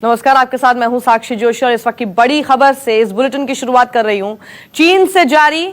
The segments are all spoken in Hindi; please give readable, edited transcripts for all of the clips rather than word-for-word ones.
नमस्कार, आपके साथ मैं हूं साक्षी जोशी और इस वक्त की बड़ी खबर से इस बुलेटिन की शुरुआत कर रही हूं। चीन से जारी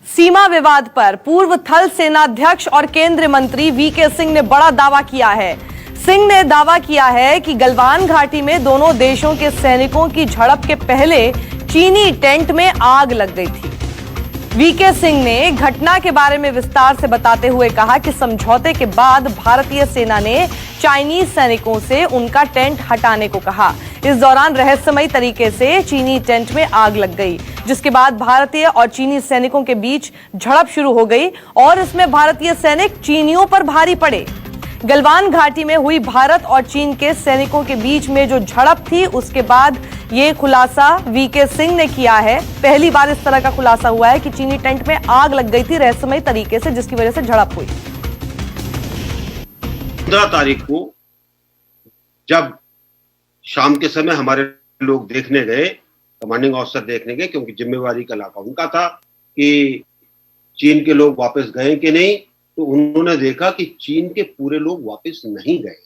सीमा विवाद पर पूर्व थल सेनाध्यक्ष और केंद्रीय मंत्री वीके सिंह ने बड़ा दावा किया है। सिंह ने दावा किया है कि गलवान घाटी में दोनों देशों के सैनिकों की झड़प के पहले चीनी टेंट में आग लग गई थी। वीके सिंह ने घटना के बारे में विस्तार से बताते हुए कहा कि समझौते के बाद भारतीय सेना ने चाइनीज सैनिकों से उनका टेंट हटाने को कहा। इस दौरान रहस्यमयी तरीके से चीनी टेंट में आग लग गई, जिसके बाद भारतीय और चीनी सैनिकों के बीच झड़प शुरू हो गई और इसमें भारतीय सैनिक चीनियों पर भारी पड़े। गलवान घाटी में हुई भारत और चीन के सैनिकों के बीच में जो झड़प थी, उसके बाद ये खुलासा वीके सिंह ने किया है। पहली बार इस तरह का खुलासा हुआ है कि चीनी टेंट में आग लग गई थी रहस्यमयी तरीके से, जिसकी वजह से झड़प हुई। 15 तारीख को जब शाम के समय हमारे लोग देखने गए, कमांडिंग ऑफिसर देखने गए, क्योंकि जिम्मेवारी का इलाका उनका था कि चीन के लोग वापस गए कि नहीं, तो उन्होंने देखा कि चीन के पूरे लोग वापस नहीं गए।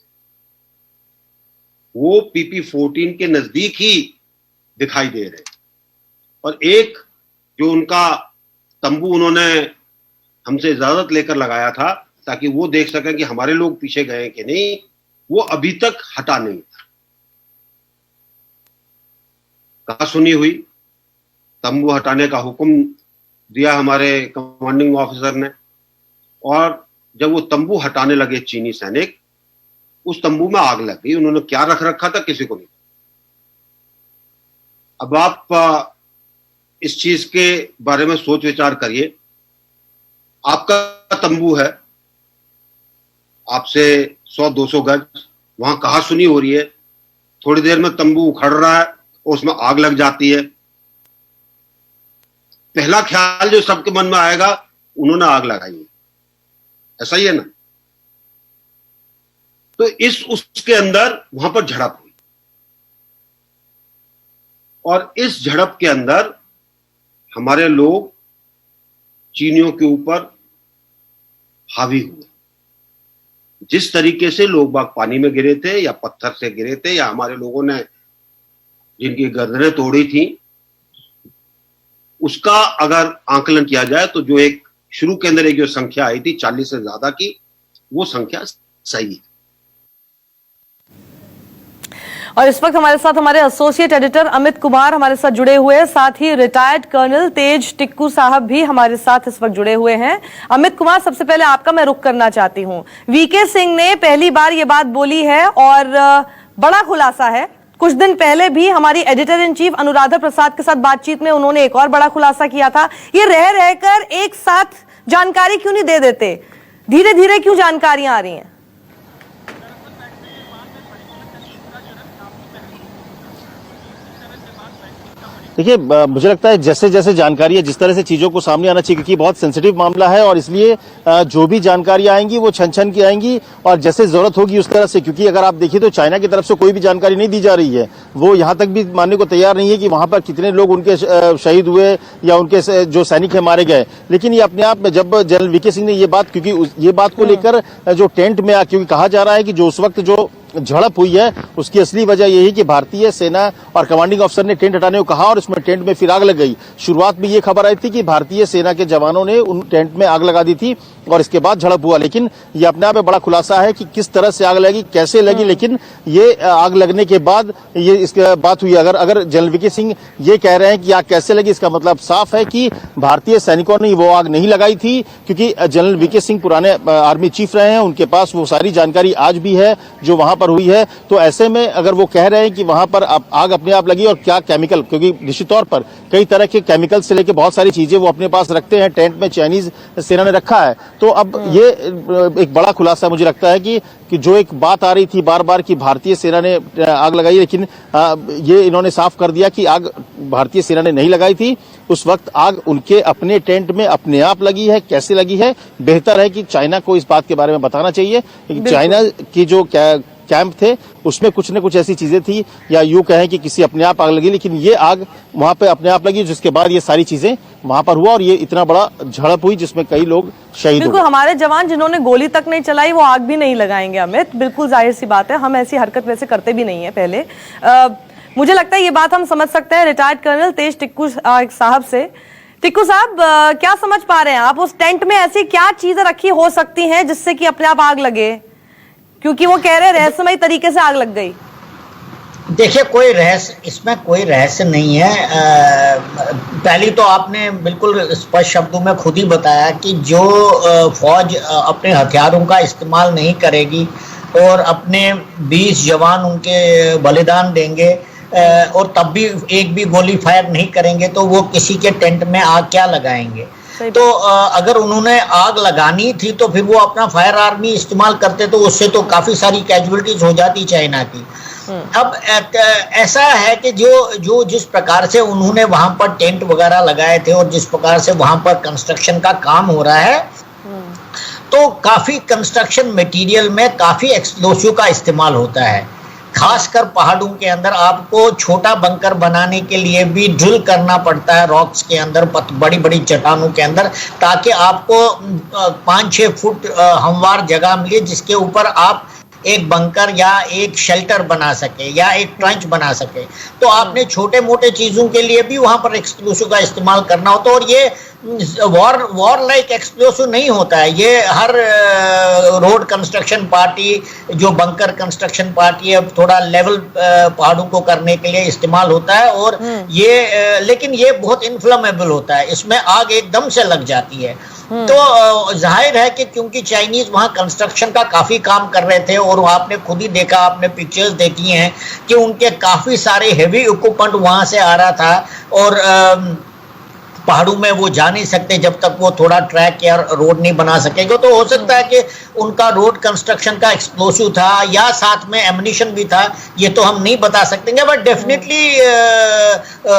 वो PP-14 के नजदीक ही दिखाई दे रहे और एक जो उनका तंबू उन्होंने हमसे इजाजत लेकर लगाया था ताकि वो देख सकें कि हमारे लोग पीछे गए कि नहीं, वो अभी तक हटा नहीं था। कहा सुनी हुई, तंबू हटाने का हुक्म दिया हमारे कमांडिंग ऑफिसर ने, और जब वो तंबू हटाने लगे चीनी सैनिक, उस तंबू में आग लग गई। उन्होंने क्या रख रखा था किसी को नहीं। अब आप इस चीज के बारे में सोच विचार करिए। आपका तंबू है, आपसे 100-200 गज, वहां कहा सुनी हो रही है, थोड़ी देर में तंबू उखड़ रहा है और उसमें आग लग जाती है। पहला ख्याल जो सबके मन में आएगा, उन्होंने आग लगाई है, ऐसा ही है ना। तो उसके अंदर वहां पर झड़प हुई और इस झड़प के अंदर हमारे लोग चीनियों के ऊपर हावी हुए। जिस तरीके से लोग बाग पानी में गिरे थे या पत्थर से गिरे थे या हमारे लोगों ने जिनकी गर्दनें तोड़ी थी, उसका अगर आंकलन किया जाए तो जो एक शुरू के अंदर एक जो संख्या आई थी 40 से ज्यादा की, वो संख्या सही है। और इस वक्त हमारे साथ हमारे एसोसिएट एडिटर अमित कुमार हमारे साथ जुड़े हुए हैं, साथ ही रिटायर्ड कर्नल तेज टिक्कू साहब भी हमारे साथ इस वक्त जुड़े हुए हैं। अमित कुमार, सबसे पहले आपका मैं रुख करना चाहती हूं। वीके सिंह ने पहली बार ये बात बोली है और बड़ा खुलासा है। कुछ दिन पहले भी हमारी editor in chief Anuradha Prasad के साथ बातचीत में उन्होंने एक और बड़ा खुलासा किया था। ये रह रहकर एक साथ जानकारी क्यों नहीं दे देते? धीरे धीरे क्यों जानकारियां आ रही हैं? देखिए, मुझे लगता है जैसे जैसे जानकारी है, जिस तरह से चीजों को सामने आना चाहिए, क्योंकि बहुत सेंसिटिव मामला है और इसलिए जो भी जानकारी आएंगी वो छन छन की आएंगी और जैसे जरूरत होगी उस तरह से। क्योंकि अगर आप देखिए तो चाइना की तरफ से कोई भी जानकारी नहीं दी जा रही है। वो यहाँ तक भी मानने को तैयार नहीं है कि वहां पर कितने लोग उनके शहीद हुए या उनके जो सैनिक है मारे गए। लेकिन ये अपने आप में जब जनरल वीके सिंह ने ये बात, क्योंकि ये बात को लेकर जो टेंट में क्योंकि कहा जा रहा है कि जो उस वक्त जो झड़प हुई है उसकी असली वजह यही कि भारतीय सेना और कमांडिंग ऑफिसर ने टेंट हटाने को कहा और उसमें टेंट में फिर आग लग गई। शुरुआत में ये खबर आई थी कि भारतीय सेना के जवानों ने उन टेंट में आग लगा दी थी और इसके बाद झड़प हुआ। लेकिन ये अपने आप में बड़ा खुलासा है कि किस तरह से आग लगी, कैसे लगी। लेकिन ये आग लगने के बाद ये इसके बात हुई। अगर जनरल वीके सिंह ये कह रहे हैं कि आग कैसे लगी, इसका मतलब साफ है कि भारतीय सैनिकों ने वो आग नहीं लगाई थी, क्योंकि जनरल वीके सिंह पुराने आर्मी चीफ रहे हैं, उनके पास वो सारी जानकारी आज भी है जो वहां पर हुई है। तो ऐसे में अगर वो कह रहे हैं कि वहां पर आग अपने आप लगी और क्या केमिकल, क्योंकि निश्चित तौर पर कई तरह के केमिकल से लेकर बहुत सारी चीजें वो अपने पास रखते हैं, टेंट में चाइनीज सेना ने रखा है। तो अब ये एक बड़ा खुलासा मुझे लगता है कि जो एक बात आ रही थी बार बार कि भारतीय सेना ने आग लगाई, लेकिन ये इन्होंने साफ कर दिया कि आग भारतीय सेना ने नहीं लगाई थी। उस वक्त आग उनके अपने टेंट में अपने आप लगी है। कैसे लगी है, बेहतर है कि चाइना को इस बात के बारे में बताना चाहिए। चाइना की जो कैंप थे उसमें कुछ न कुछ ऐसी चीजें थी, या यूं कहें कि किसी अपने आप आग लगी, लेकिन ये आग वहां पे अपने आप लगी, जिसके बाद ये सारी चीजें वहां पर हुआ और ये इतना बड़ा झड़प हुई जिसमें कई लोग शहीद बिल्कुल, हुए। हमारे जवान जिन्होंने गोली तक नहीं चलाई वो आग भी नहीं लगाएंगे अमित, बिल्कुल जाहिर सी बात है, हम ऐसी हरकत वैसे करते भी नहीं है पहले। मुझे लगता है ये बात हम समझ सकते हैं रिटायर्ड कर्नल तेज टिक्कू साहब से। टिक्कू साहब, क्या समझ पा रहे हैं आप, उस टेंट में ऐसी क्या चीजें रखी हो सकती हैं जिससे कि अपने आप आग लगे, क्योंकि वो कह रहे हैं रहस्यमय तरीके से आग लग गई। देखिए, कोई रहस्य, इसमें कोई रहस्य नहीं है। पहली तो आपने बिल्कुल स्पष्ट शब्दों में खुद ही बताया कि जो फौज अपने हथियारों का इस्तेमाल नहीं करेगी और अपने 20 जवान उनके बलिदान देंगे और तब भी एक भी गोली फायर नहीं करेंगे तो वो किसी के टेंट में आग क्या लगाएंगे। तो अगर उन्होंने आग लगानी थी तो फिर वो अपना फायर आर्मी इस्तेमाल करते, तो उससे तो काफी सारी कैजुअलिटीज हो जाती चाइना की। अब ऐसा है कि जो जिस प्रकार से उन्होंने वहां पर टेंट वगैरह लगाए थे और जिस प्रकार से वहां पर कंस्ट्रक्शन का काम हो रहा है, तो काफी कंस्ट्रक्शन मटेरियल में काफी एक्सप्लोसिव का इस्तेमाल होता है। खासकर पहाड़ों के अंदर आपको छोटा बंकर बनाने के लिए भी ड्रिल करना पड़ता है रॉक्स के अंदर, बड़ी बड़ी चट्टानों के अंदर, ताकि आपको 5-6 फुट हमवार जगह मिले जिसके ऊपर आप एक बंकर या एक शेल्टर बना सके या एक ट्रंच बना सके। तो आपने छोटे मोटे चीजों के लिए भी वहां पर एक्सप्लोसिव का इस्तेमाल करना होता है। और ये वॉर लाइक एक्सप्लोसिव नहीं होता है, ये हर रोड कंस्ट्रक्शन पार्टी, जो बंकर कंस्ट्रक्शन पार्टी है, थोड़ा लेवल पहाड़ों को करने के लिए इस्तेमाल होता है। और ये लेकिन ये बहुत इन्फ्लेमेबल होता है, इसमें आग एकदम से लग जाती है। तो जाहिर है कि क्योंकि चाइनीज वहां कंस्ट्रक्शन का काफी काम कर रहे थे और आपने खुद ही देखा, आपने पिक्चर्स देखी हैं कि उनके काफी सारे हेवी इक्विपमेंट वहां से आ रहा था और पहाड़ों में वो जा नहीं सकते जब तक वो थोड़ा ट्रैक या रोड नहीं बना सकेंगे। तो हो सकता है कि उनका रोड कंस्ट्रक्शन का एक्सप्लोसिव था या साथ में एमुनिशन भी था, ये तो हम नहीं बता सकते, बट डेफिनेटली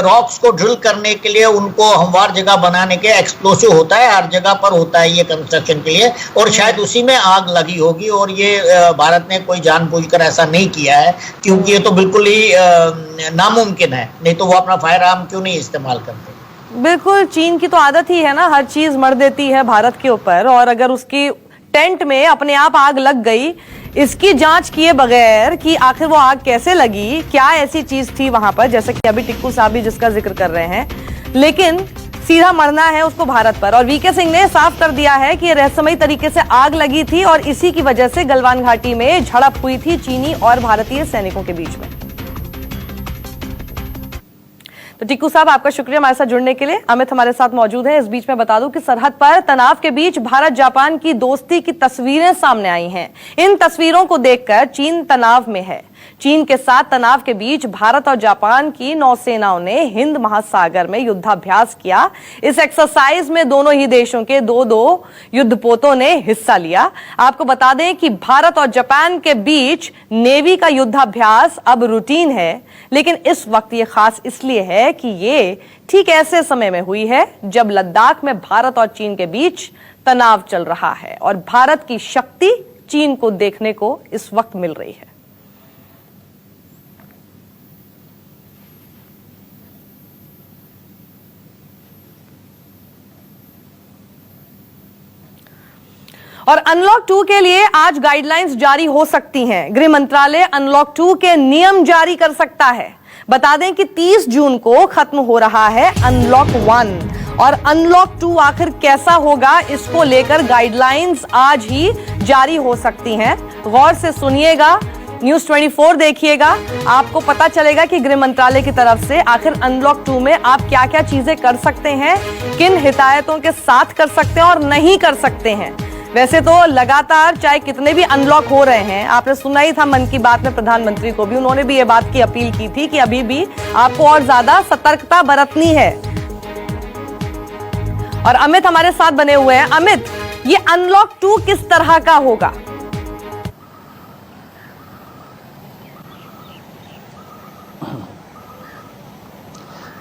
रॉक्स को ड्रिल करने के लिए, उनको हमवार जगह बनाने के एक्सप्लोसिव होता है, हर जगह पर होता है ये कंस्ट्रक्शन के लिए, और शायद उसी में आग लगी होगी। और ये भारत ने कोई जानबूझकर ऐसा नहीं किया है, क्योंकि ये तो बिल्कुल ही नामुमकिन है, नहीं तो वो अपना फायर आर्म क्यों नहीं इस्तेमाल करते। बिल्कुल, चीन की तो आदत ही है ना, हर चीज मर देती है भारत के ऊपर, और अगर उसकी टेंट में अपने आप आग लग गई, इसकी जांच किए बगैर कि आखिर वो आग कैसे लगी, क्या ऐसी चीज थी वहां पर, जैसे कि अभी टिक्कू साहब भी जिसका जिक्र कर रहे हैं, लेकिन सीधा मरना है उसको भारत पर। और वीके सिंह ने साफ कर दिया है कि रहस्यमयी तरीके से आग लगी थी और इसी की वजह से गलवान घाटी में झड़प हुई थी चीनी और भारतीय सैनिकों के बीच में। तो टिक्कू साहब, आपका शुक्रिया हमारे साथ जुड़ने के लिए। अमित हमारे साथ मौजूद है। इस बीच में बता दूं कि सरहद पर तनाव के बीच भारत जापान की दोस्ती की तस्वीरें सामने आई हैं। इन तस्वीरों को देखकर चीन तनाव में है। चीन के साथ तनाव के बीच भारत और जापान की नौसेनाओं ने हिंद महासागर में युद्धाभ्यास किया। इस एक्सरसाइज में दोनों ही देशों के दो युद्धपोतों ने हिस्सा लिया। आपको बता दें कि भारत और जापान के बीच नेवी का युद्धाभ्यास अब रूटीन है, लेकिन इस वक्त ये खास इसलिए है कि ये ठीक ऐसे समय में हुई है जब लद्दाख में भारत और चीन के बीच तनाव चल रहा है और भारत की शक्ति चीन को देखने को इस वक्त मिल रही है। और अनलॉक 2 के लिए आज गाइडलाइंस जारी हो सकती हैं। गृह मंत्रालय अनलॉक 2 के नियम जारी कर सकता है। बता दें कि 30 जून को खत्म हो रहा है अनलॉक 1 और अनलॉक 2 आखिर कैसा होगा, इसको लेकर गाइडलाइंस आज ही जारी हो सकती हैं। गौर से सुनिएगा, न्यूज 24 देखिएगा, आपको पता चलेगा कि गृह मंत्रालय की तरफ से आखिर अनलॉक 2 में आप क्या क्या चीजें कर सकते हैं, किन हिदायतों के साथ कर सकते हैं और नहीं कर सकते हैं। वैसे तो लगातार चाहे कितने भी अनलॉक हो रहे हैं, आपने सुना ही था मन की बात में प्रधानमंत्री को भी, उन्होंने भी ये बात की अपील की थी कि अभी भी आपको और ज्यादा सतर्कता बरतनी है। और अमित हमारे साथ बने हुए हैं। अमित, ये अनलॉक 2 किस तरह का होगा?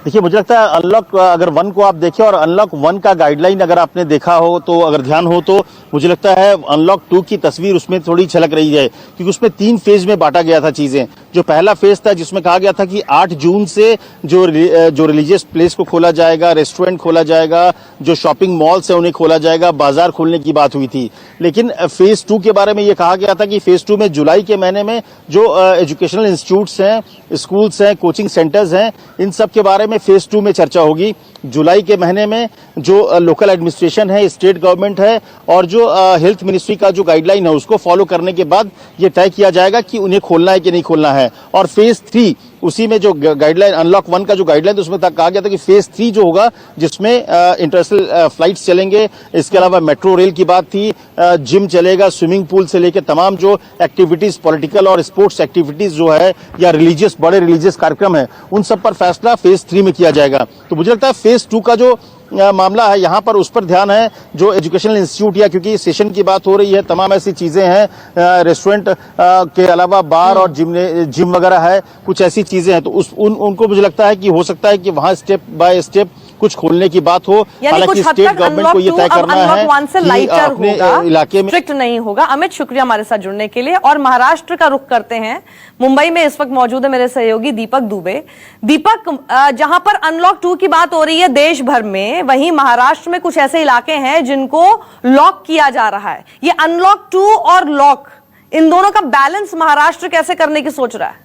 देखिए, मुझे लगता है अनलॉक अगर 1 को आप देखें और अनलॉक 1 का गाइडलाइन अगर आपने देखा हो तो अगर ध्यान हो तो मुझे लगता है अनलॉक 2 की तस्वीर उसमें थोड़ी झलक रही है, क्योंकि उसमें 3 फेज में बांटा गया था चीजें। जो पहला फेज था जिसमें कहा गया था कि 8 जून से जो रिलीजियस प्लेस को खोला जाएगा, रेस्टोरेंट खोला जाएगा, जो शॉपिंग मॉल्स है उन्हें खोला जाएगा, बाजार खोलने की बात हुई थी। लेकिन फेज 2 के बारे में यह कहा गया था कि फेज 2 में जुलाई के महीने में जो एजुकेशनल इंस्टीट्यूट्स हैं, स्कूल्स हैं, कोचिंग सेंटर्स हैं, इन सब के बारे में फेज 2 में चर्चा होगी। जुलाई के महीने में जो लोकल एडमिनिस्ट्रेशन है, स्टेट गवर्नमेंट है और जो हेल्थ मिनिस्ट्री का जो गाइडलाइन है उसको फॉलो करने के बाद ये तय किया जाएगा कि उन्हें खोलना है कि नहीं खोलना है। और फेज 3 उसी में जो गाइडलाइन अनलॉक 1 का जो गाइडलाइन उसमें कहा गया था कि फेज 3 जो होगा जिसमें इंटरनेशनल फ्लाइट्स चलेंगे, इसके अलावा मेट्रो रेल की बात थी, जिम चलेगा, स्विमिंग पूल से लेकर तमाम जो एक्टिविटीज, पॉलिटिकल और स्पोर्ट्स एक्टिविटीज जो है या रिलीजियस, बड़े रिलीजियस कार्यक्रम है, उन सब पर फैसला फेज 3 में किया जाएगा। तो मुझे लगता है फेज 2 का जो मामला है यहाँ पर उस पर ध्यान है, जो एजुकेशनल इंस्टीट्यूट या क्योंकि सेशन की बात हो रही है, तमाम ऐसी चीजें हैं, रेस्टोरेंट के अलावा बार और जिम वगैरह है, कुछ ऐसी चीजें हैं, तो उनको मुझे लगता है कि हो सकता है कि वहां स्टेप बाय स्टेप कुछ खोलने की बात हो। हालांकि स्टेट गवर्नमेंट को यह तय करना है कि अपने इलाके में स्ट्रिक्ट नहीं होगा। अमित, शुक्रिया हमारे साथ जुड़ने के लिए। और महाराष्ट्र का रुख करते हैं। मुंबई में इस वक्त मौजूद है मेरे सहयोगी दीपक दुबे। दीपक, जहां पर अनलॉक 2 की बात हो रही है देश भर में, वहीं महाराष्ट्र में कुछ ऐसे इलाके हैं जिनको लॉक किया जा रहा है। ये अनलॉक 2 और लॉक, इन दोनों का बैलेंस महाराष्ट्र कैसे करने की सोच रहा है?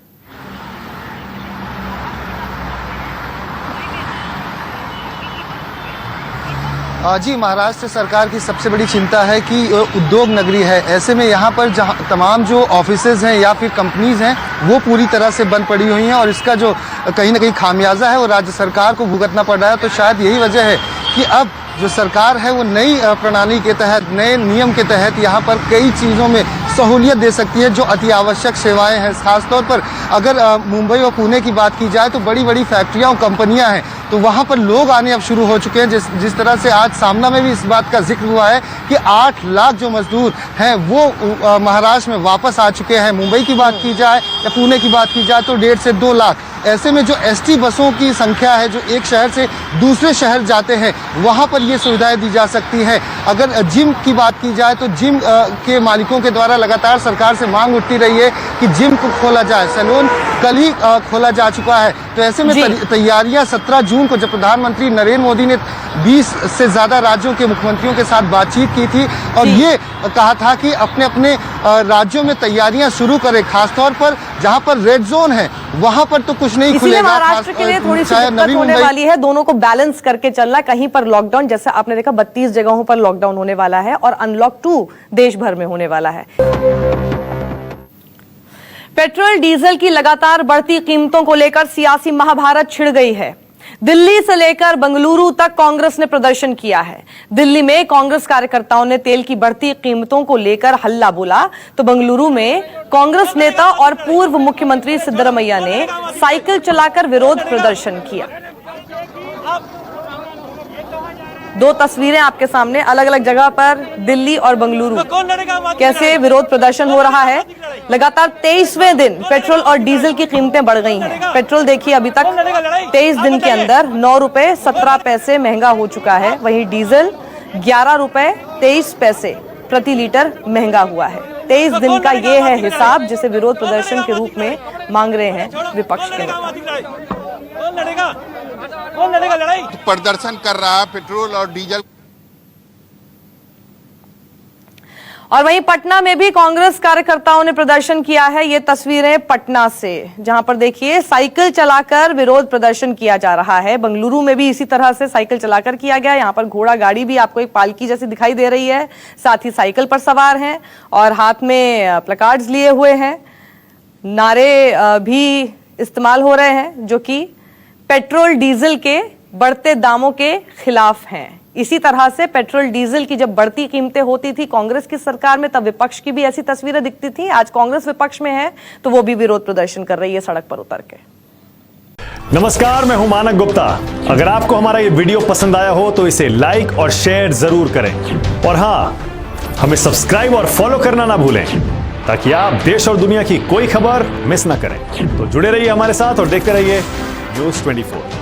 जी, महाराष्ट्र सरकार की सबसे बड़ी चिंता है कि उद्योग नगरी है। ऐसे में यहाँ पर जहाँ तमाम जो ऑफिसेज हैं या फिर कंपनीज हैं वो पूरी तरह से बंद पड़ी हुई हैं और इसका जो कहीं ना कहीं खामियाजा है वो राज्य सरकार को भुगतना पड़ रहा है। तो शायद यही वजह है कि अब जो सरकार है वो नई प्रणाली के तहत, नए नियम के तहत यहाँ पर कई चीज़ों में सहूलियत दे सकती है जो अति आवश्यक सेवाएं हैं। खासतौर पर अगर मुंबई और पुणे की बात की जाए तो बड़ी बड़ी फैक्ट्रियाँ और कंपनियाँ हैं, तो वहाँ पर लोग आने अब शुरू हो चुके हैं। जिस तरह से आज सामना में भी इस बात का जिक्र हुआ है कि 8 लाख जो मजदूर हैं वो महाराष्ट्र में वापस आ चुके हैं। मुंबई की बात की जाए या पुणे की बात की जाए तो 1.5 से 2 लाख। ऐसे में जो एसटी बसों की संख्या है जो एक शहर से दूसरे शहर जाते हैं, वहाँ पर ये सुविधाएं दी जा सकती हैं। अगर जिम की बात की जाए तो जिम के मालिकों के द्वारा लगातार सरकार से मांग उठती रही है कि जिम को खोला जाए। सैलून कल ही खोला जा चुका है। तो ऐसे में तैयारियां 17 जून को जब प्रधानमंत्री नरेंद्र मोदी ने 20 से ज्यादा राज्यों के मुख्यमंत्रियों के साथ बातचीत की थी और ये कहा था कि अपने अपने राज्यों में तैयारियां शुरू करें। खासतौर पर जहां पर रेड जोन है वहां पर तो कुछ नहीं खुलेगा। महाराष्ट्र के लिए थोड़ी सी दिक्कत होने वाली है, दोनों को बैलेंस करके चलना। कहीं पर लॉकडाउन, जैसे आपने देखा 32 जगहों पर लॉकडाउन होने वाला है और अनलॉक 2 देश भर में होने वाला है। पेट्रोल डीजल की लगातार बढ़ती कीमतों को लेकर सियासी महाभारत छिड़ गई है। दिल्ली से लेकर बंगलुरु तक कांग्रेस ने प्रदर्शन किया है। दिल्ली में कांग्रेस कार्यकर्ताओं ने तेल की बढ़ती कीमतों को लेकर हल्ला बोला, तो बंगलुरु में कांग्रेस नेता और पूर्व मुख्यमंत्री सिद्धरमैया ने साइकिल चलाकर विरोध प्रदर्शन किया। 2 तस्वीरें आपके सामने, अलग अलग जगह पर दिल्ली और बंगलुरु कैसे विरोध प्रदर्शन हो रहा है। लगातार 23वें दिन पेट्रोल और डीजल की कीमतें बढ़ गई हैं। पेट्रोल देखिए अभी तक 23 दिन के अंदर 9 रुपए 17 पैसे महंगा हो चुका है, वहीं डीजल 11 रुपए 23 पैसे प्रति लीटर महंगा हुआ है। 23 दिन का ये है हिसाब जिसे विरोध प्रदर्शन के रूप में मांग रहे हैं विपक्ष के नेता। कौन लड़ेगा लड़ाई? प्रदर्शन कर रहा है पेट्रोल और डीजल। और वहीं पटना में भी कांग्रेस कार्यकर्ताओं ने प्रदर्शन किया है। ये तस्वीरें पटना से, जहां पर देखिए साइकिल चलाकर विरोध प्रदर्शन किया जा रहा है। बंगलुरु में भी इसी तरह से साइकिल चलाकर किया गया। यहां पर घोड़ा गाड़ी भी आपको एक पालकी जैसी दिखाई दे रही है, साथ ही साइकिल पर सवार हैं और हाथ में प्लकार्ड्स लिए हुए हैं। नारे भी इस्तेमाल हो रहे हैं जो कि पेट्रोल डीजल के बढ़ते दामों के खिलाफ हैं। इसी तरह से पेट्रोल डीजल की जब बढ़ती कीमतें होती थी कांग्रेस की सरकार में, तब विपक्ष की भी ऐसी तस्वीरें दिखती थी। आज कांग्रेस विपक्ष में है तो वो भी विरोध प्रदर्शन कर रही है सड़क पर उतर के। नमस्कार, मैं हूं मानक गुप्ता। अगर आपको हमारा ये वीडियो पसंद आया हो तो इसे लाइक और शेयर जरूर करें और हां, हमें सब्सक्राइब और फॉलो करना ना भूलें ताकि आप देश और दुनिया की कोई खबर मिस ना करें। तो जुड़े रहिए हमारे साथ और देखते रहिए न्यूज़ 24।